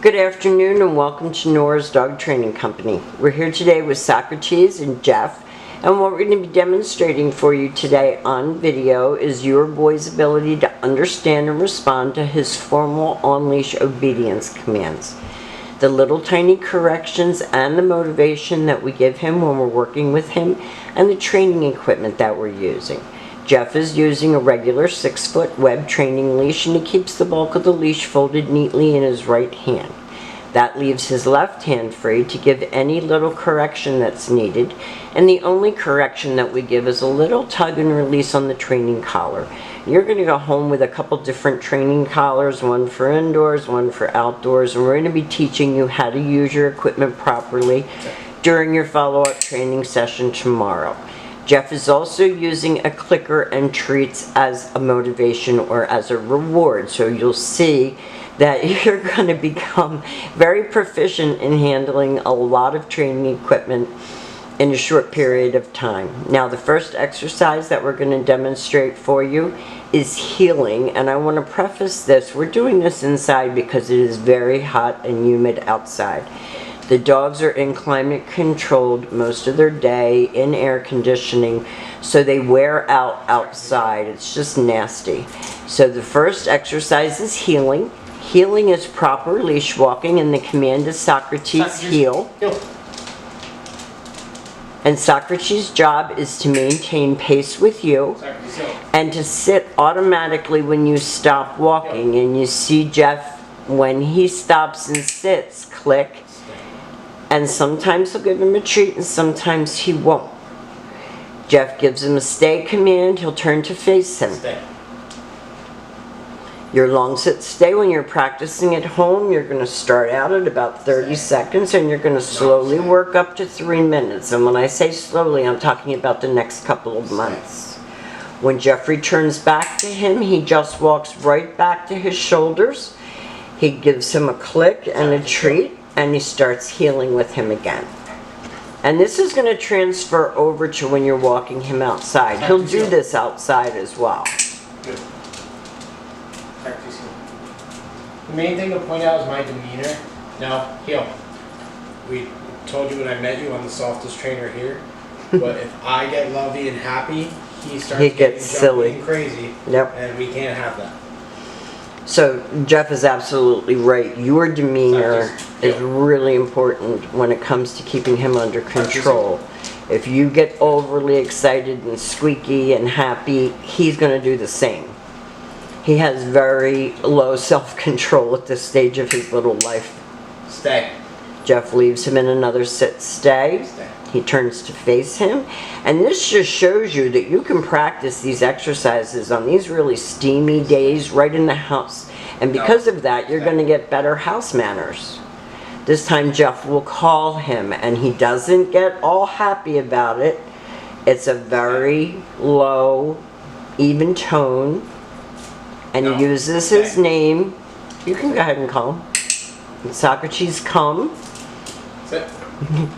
Good afternoon and welcome to Nora's Dog Training Company. We're here today with Socrates and Jeff, and what we're going to be demonstrating for you today on video is your boy's ability to understand and respond to his formal on-leash obedience commands. The little tiny corrections and the motivation that we give him when we're working with him, and the training equipment that we're using. Jeff is using a regular 6-foot web training leash, and he keeps the bulk of the leash folded neatly in his right hand. That leaves his left hand free to give any little correction that's needed, and the only correction that we give is a little tug and release on the training collar. You're going to go home with a couple different training collars, one for indoors, one for outdoors, and we're going to be teaching you how to use your equipment properly during your follow-up training session tomorrow. Jeff is also using a clicker and treats as a motivation or as a reward, so you'll see that you're going to become very proficient in handling a lot of training equipment in a short period of time. Now, the first exercise that we're going to demonstrate for you is heeling, and I want to preface this. We're doing this inside because it is very hot and humid outside. The dogs are in climate controlled most of their day in air conditioning, so they wear out outside. It's just nasty. So the first exercise is heeling. Heeling is proper leash walking, and the command is Socrates, heel. And Socrates' job is to maintain pace with you and to sit automatically when you stop walking. And you see Jeff, when he stops and sits, click. And sometimes he'll give him a treat and sometimes he won't. Jeff gives him a stay command, he'll turn to face him. Stay. Your long sit stay, when you're practicing at home, you're going to start out at about 30 seconds and you're going to slowly work up to 3 minutes. And when I say slowly, I'm talking about the next couple of months. When Jeff returns back to him, he just walks right back to his shoulders. He gives him a click and a treat, and he starts heeling with him again. And this is going to transfer over to when you're walking him outside. He'll do this outside as well. Good. The main thing to point out is my demeanor. Now, heel. We told you when I met you, I'm the softest trainer here. But if I get lovey and happy, he gets silly and crazy. Yep. And we can't have that. So Jeff is absolutely right. Your demeanor is really important when it comes to keeping him under control. If you get overly excited and squeaky and happy, he's going to do the same. He has very low self-control at this stage of his little life. Stay. Jeff leaves him in another sit stay. He turns to face him. And this just shows you that you can practice these exercises on these really steamy days right in the house. And because of that, you're going to get better house manners. This time Jeff will call him, and he doesn't get all happy about it. It's a very low, even tone. And he uses his name. You can go ahead and call him. Socrates, come. Sit.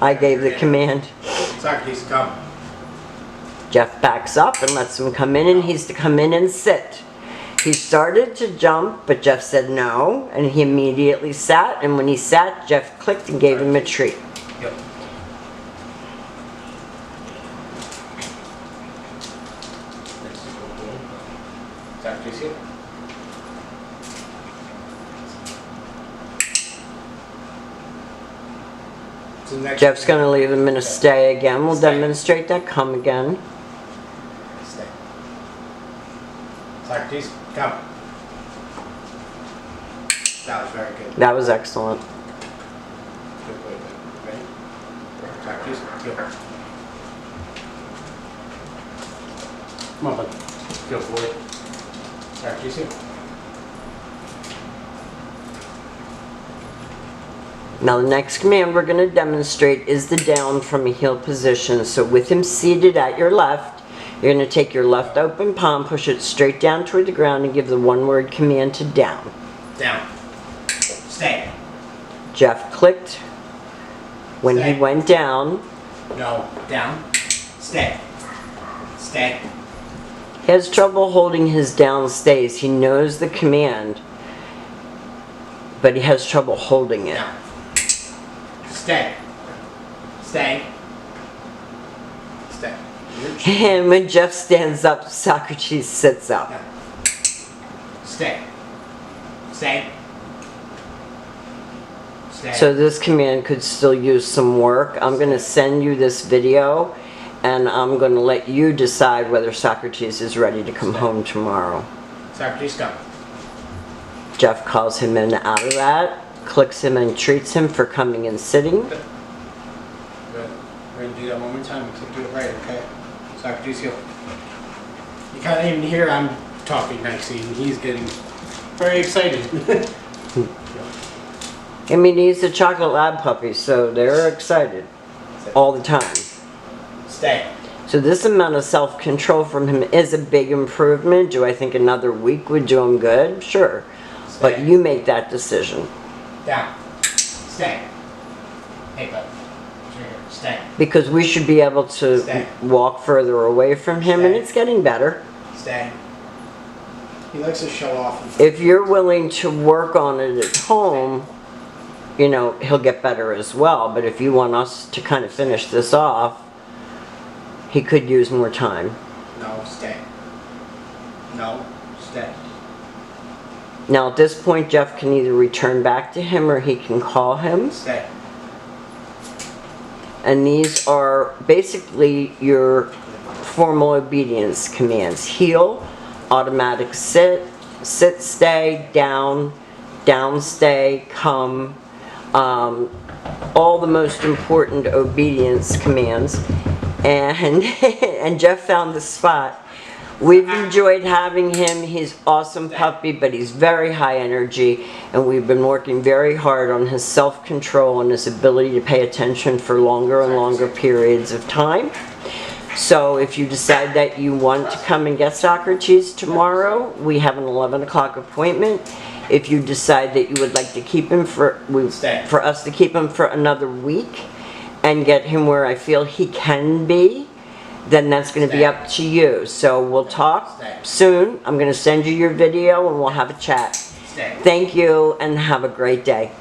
I gave the command. Socrates, come. Jeff backs up and lets him come in, and he's to come in and sit. He started to jump, but Jeff said no, and he immediately sat, and when he sat, Jeff clicked and gave him a treat. Yep. Socrates, heel. Jeff's going to leave him in a stay again. We'll demonstrate that. Come again. Stay. Socrates, come. That was very good. That was excellent. Good boy. Ready? Socrates, go. Come on, bud. Good boy. Socrates, heel. Now the next command we're going to demonstrate is the down from a heel position. So with him seated at your left, you're going to take your left open palm, push it straight down toward the ground, and give the one-word command to down. Down. Stay. Jeff clicked when he went down. No, down. Stay. Stay. He has trouble holding his down stays. He knows the command. but he has trouble holding it. Now. Stay. Stay. Stay. And when Jeff stands up, Socrates sits up. Now. Stay. Stay. Stay. So this command could still use some work. I'm going to send you this video, and I'm going to let you decide whether Socrates is ready to come home tomorrow. Socrates, come. Jeff calls him in out of that, clicks him and treats him for coming and sitting. Good. Good. We're going to do that one more time, except do it right, okay? Socrates, heel. You can't even hear I'm talking nicely, and he's getting very excited. I mean, he's a chocolate lab puppy, so they're excited all the time. Stay. So this amount of self-control from him is a big improvement. Do I think another week would do him good? Sure. Stay. But you make that decision. Down. Stay. Hey, bud. Stay. Because we should be able to Stay. walk further away from him, and Stay. it's getting better. Stay. He likes to show off. If you're willing to work on it at home, you know, he'll get better as well. But if you want us to kind of finish this off, he could use more time. No, stay. No, stay. Now at this point, Jeff can either return back to him or he can call him. Stay. And these are basically your formal obedience commands. Heel, automatic sit, sit, stay, down, down, stay, come. All the most important obedience commands. And, and Jeff found the spot. We've enjoyed having him. He's awesome puppy, but he's very high energy, and we've been working very hard on his self-control and his ability to pay attention for longer and longer periods of time. So if you decide that you want to come and get Socrates tomorrow, we have an 11 o'clock appointment. If you decide that you would like to keep him for us to keep him for another week and get him where I feel he can be, then that's going to be up to you. So we'll talk soon. I'm going to send you your video and we'll have a chat. Thank you and have a great day.